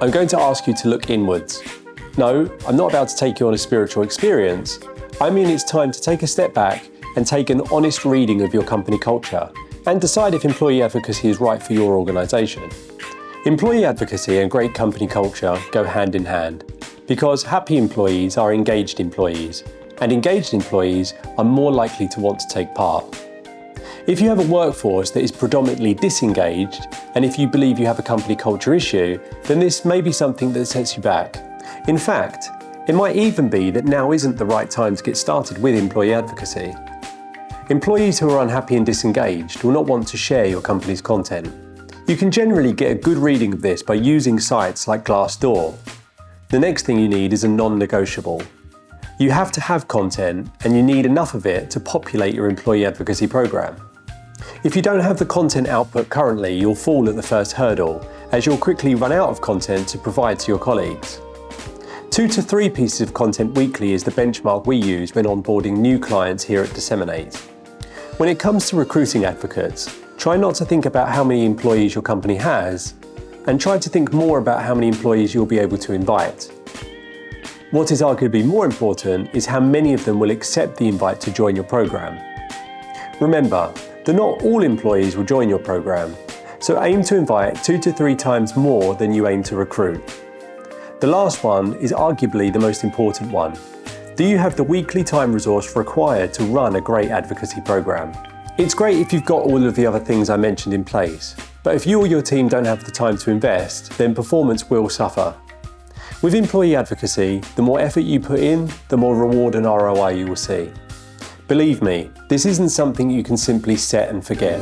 I'm going to ask you to look inwards. No, I'm not about to take you on a spiritual experience. I mean it's time to take a step back and take an honest reading of your company culture and decide if employee advocacy is right for your organisation. Employee advocacy and great company culture go hand in hand because happy employees are engaged employees, and engaged employees are more likely to want to take part. If you have a workforce that is predominantly disengaged, and if you believe you have a company culture issue, then this may be something that sets you back. In fact, it might even be that now isn't the right time to get started with employee advocacy. Employees who are unhappy and disengaged will not want to share your company's content. You can generally get a good reading of this by using sites like Glassdoor. The next thing you need is a non-negotiable. You have to have content, and you need enough of it to populate your employee advocacy program. If you don't have the content output currently, you'll fall at the first hurdle, as you'll quickly run out of content to provide to your colleagues. 2 to 3 pieces of content weekly is the benchmark we use when onboarding new clients here at DSMN8. When it comes to recruiting advocates, try not to think about how many employees your company has, and try to think more about how many employees you'll be able to invite. What is arguably more important is how many of them will accept the invite to join your program. Remember that not all employees will join your program, so aim to invite 2 to 3 times more than you aim to recruit. The last one is arguably the most important one. Do you have the weekly time resource required to run a great advocacy program? It's great if you've got all of the other things I mentioned in place, but if you or your team don't have the time to invest, then performance will suffer. With employee advocacy, the more effort you put in, the more reward and ROI you will see. Believe me, this isn't something you can simply set and forget.